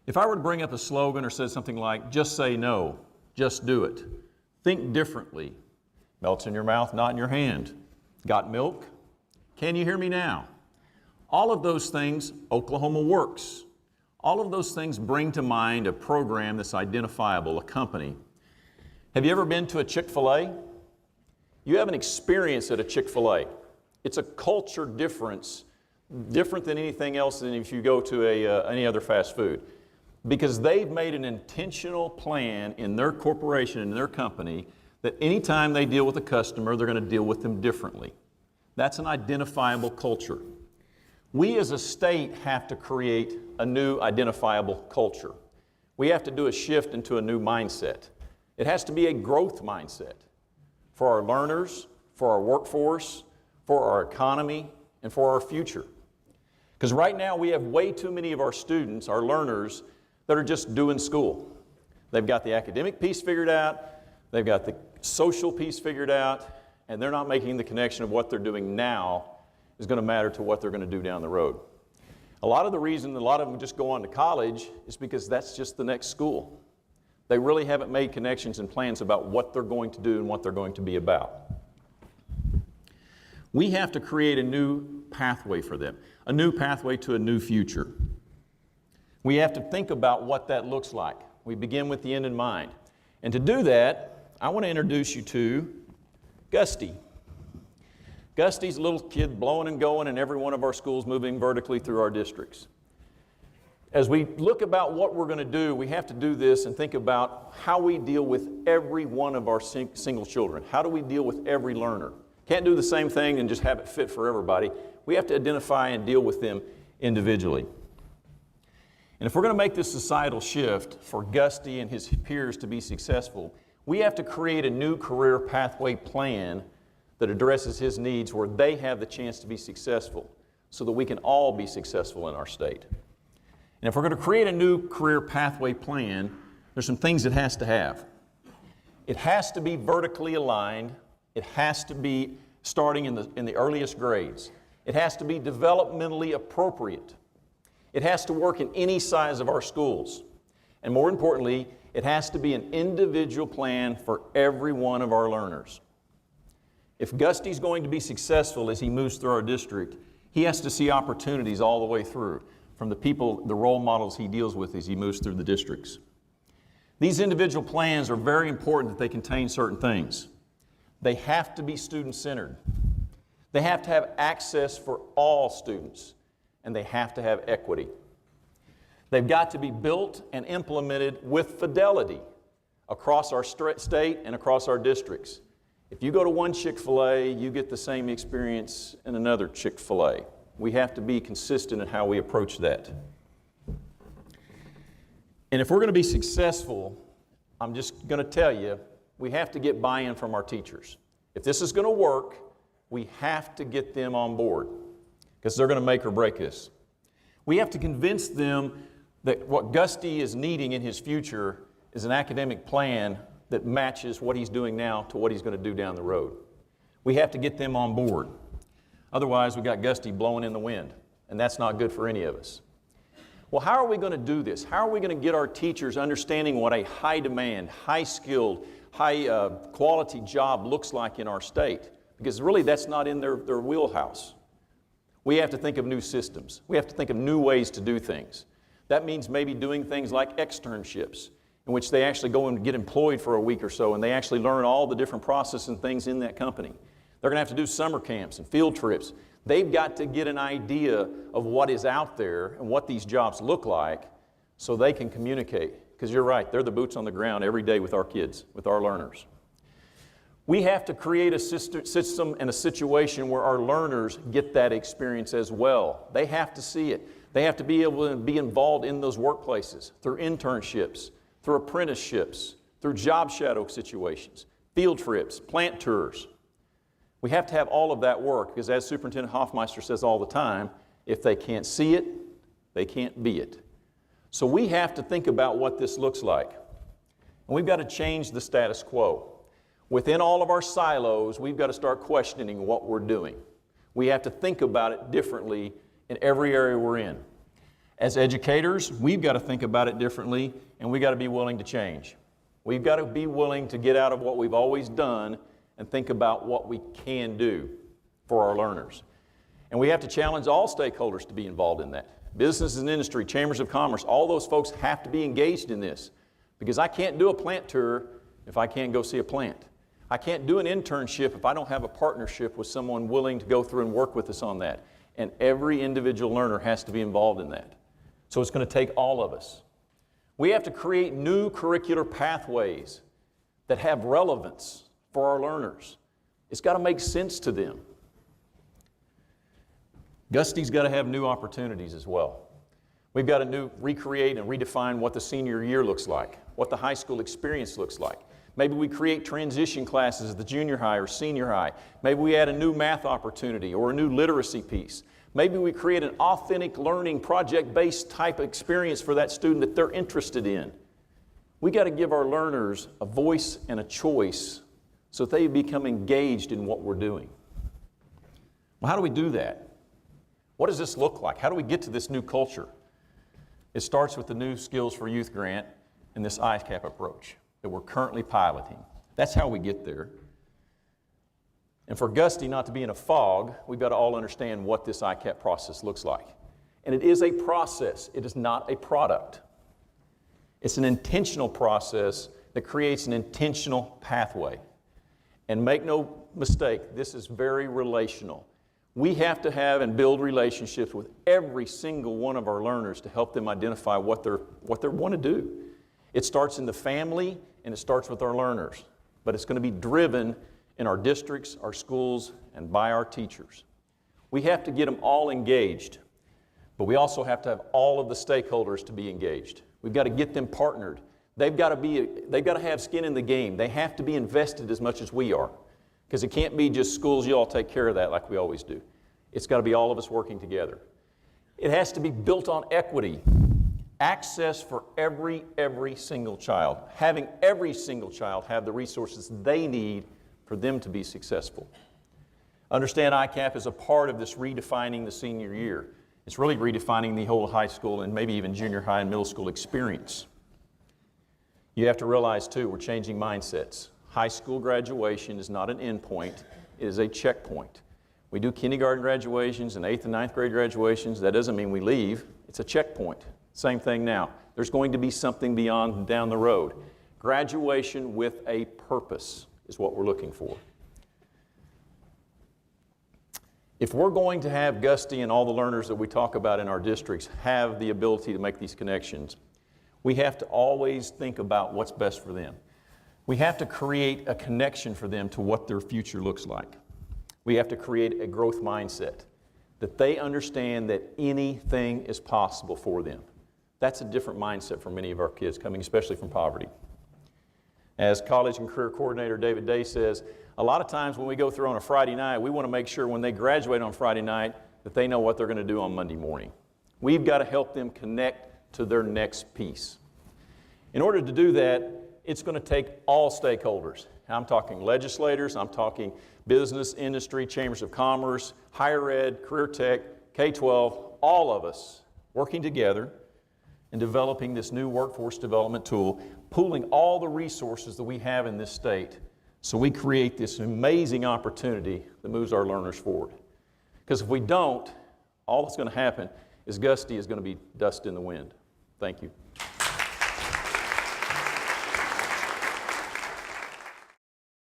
If I were to bring up a slogan or say something like, just say no, just do it, think differently, melts in your mouth, not in your hand, got milk, can you hear me now? All of those things, Oklahoma works. All of those things bring to mind a program that's identifiable, a company. Have you ever been to a Chick-fil-A? You have an experience at a Chick-fil-A. It's a culture difference, different than anything else than if you go to any other fast food. Because they've made an intentional plan in their corporation, in their company, that anytime they deal with a customer, they're going to deal with them differently. That's an identifiable culture. We as a state have to create a new identifiable culture. We have to do a shift into a new mindset. It has to be a growth mindset for our learners, for our workforce, for our economy, and for our future. Because right now we have way too many of our students, our learners, that are just doing school. They've got the academic piece figured out, they've got the social piece figured out, and they're not making the connection of what they're doing now is going to matter to what they're going to do down the road. A lot of the reason a lot of them just go on to college is because that's just the next school. They really haven't made connections and plans about what they're going to do and what they're going to be about. We have to create a new pathway for them, a new pathway to a new future. We have to think about what that looks like. We begin with the end in mind. And to do that, I want to introduce you to Gusty. Gusty's a little kid blowing and going in every one of our schools, moving vertically through our districts. As we look about what we're going to do, we have to do this and think about how we deal with every one of our single children. How do we deal with every learner? Can't do the same thing and just have it fit for everybody. We have to identify and deal with them individually. And if we're going to make this societal shift for Gusty and his peers to be successful, we have to create a new career pathway plan that addresses his needs where they have the chance to be successful so that we can all be successful in our state. And if we're going to create a new career pathway plan, there's some things it has to have. It has to be vertically aligned. It has to be starting in the earliest grades. It has to be developmentally appropriate. It has to work in any size of our schools. And more importantly, it has to be an individual plan for every one of our learners. If Gusty's going to be successful as he moves through our district, he has to see opportunities all the way through, from the people, the role models he deals with as he moves through the districts. These individual plans are very important that they contain certain things. They have to be student-centered. They have to have access for all students, and they have to have equity. They've got to be built and implemented with fidelity across our state and across our districts. If you go to one Chick-fil-A, you get the same experience in another Chick-fil-A. We have to be consistent in how we approach that. And if we're going to be successful, I'm just going to tell you, we have to get buy-in from our teachers. If this is going to work, we have to get them on board because they're going to make or break this. We have to convince them that what Gusty is needing in his future is an academic plan that matches what he's doing now to what he's going to do down the road. We have to get them on board. Otherwise, we've got Gusty blowing in the wind, and that's not good for any of us. Well, how are we going to do this? How are we going to get our teachers understanding what a high-demand, high-skilled, high-quality job looks like in our state? Because really, that's not in their wheelhouse. We have to think of new systems. We have to think of new ways to do things. That means maybe doing things like externships, in which they actually go and get employed for a week or so, and they actually learn all the different processes and things in that company. They're going to have to do summer camps and field trips. They've got to get an idea of what is out there and what these jobs look like so they can communicate. Because you're right, they're the boots on the ground every day with our kids, with our learners. We have to create a system and a situation where our learners get that experience as well. They have to see it. They have to be able to be involved in those workplaces through internships, through apprenticeships, through job shadow situations, field trips, plant tours. We have to have all of that work because as Superintendent Hoffmeister says all the time, if they can't see it, they can't be it. So we have to think about what this looks like. And we've got to change the status quo. Within all of our silos, we've got to start questioning what we're doing. We have to think about it differently in every area we're in. As educators, we've got to think about it differently, and we've got to be willing to change. We've got to be willing to get out of what we've always done and think about what we can do for our learners. And we have to challenge all stakeholders to be involved in that. Business and industry, chambers of commerce, all those folks have to be engaged in this, because I can't do a plant tour if I can't go see a plant. I can't do an internship if I don't have a partnership with someone willing to go through and work with us on that. And every individual learner has to be involved in that. So it's going to take all of us. We have to create new curricular pathways that have relevance for our learners. It's got to make sense to them. Gusty's got to have new opportunities as well. We've got to recreate and redefine what the senior year looks like, what the high school experience looks like. Maybe we create transition classes at the junior high or senior high. Maybe we add a new math opportunity or a new literacy piece. Maybe we create an authentic learning project-based type experience for that student that they're interested in. We got to give our learners a voice and a choice so that they become engaged in what we're doing. Well, how do we do that? What does this look like? How do we get to this new culture? It starts with the New Skills for Youth grant and this ICAP approach that we're currently piloting. That's how we get there. And for Gusty not to be in a fog, we've got to all understand what this ICAP process looks like. And it is a process. It is not a product. It's an intentional process that creates an intentional pathway. And make no mistake, this is very relational. We have to have and build relationships with every single one of our learners to help them identify what they want to do. It starts in the family and it starts with our learners, but it's going to be driven in our districts, our schools, and by our teachers. We have to get them all engaged, but we also have to have all of the stakeholders to be engaged. We've got to get them partnered. They've got to have skin in the game. They have to be invested as much as we are, because it can't be just schools, you all take care of that like we always do. It's got to be all of us working together. It has to be built on equity. Access for every single child. Having every single child have the resources they need for them to be successful. Understand ICAP is a part of this redefining the senior year. It's really redefining the whole high school and maybe even junior high and middle school experience. You have to realize too, we're changing mindsets. High school graduation is not an endpoint, it is a checkpoint. We do kindergarten graduations and 8th and 9th grade graduations. That doesn't mean we leave. It's a checkpoint. Same thing now. There's going to be something beyond down the road. Graduation with a purpose is what we're looking for. If we're going to have Gusty and all the learners that we talk about in our districts have the ability to make these connections, we have to always think about what's best for them. We have to create a connection for them to what their future looks like. We have to create a growth mindset, that they understand that anything is possible for them. That's a different mindset for many of our kids coming especially from poverty. As College and Career Coordinator David Day says, a lot of times when we go through on a Friday night, we want to make sure when they graduate on Friday night that they know what they're going to do on Monday morning. We've got to help them connect to their next piece. In order to do that, it's going to take all stakeholders. I'm talking legislators, I'm talking business, industry, chambers of commerce, higher ed, career tech, K-12, all of us working together and developing this new workforce development tool, pooling all the resources that we have in this state so we create this amazing opportunity that moves our learners forward. Because if we don't, all that's going to happen is Gusty is going to be dust in the wind. Thank you.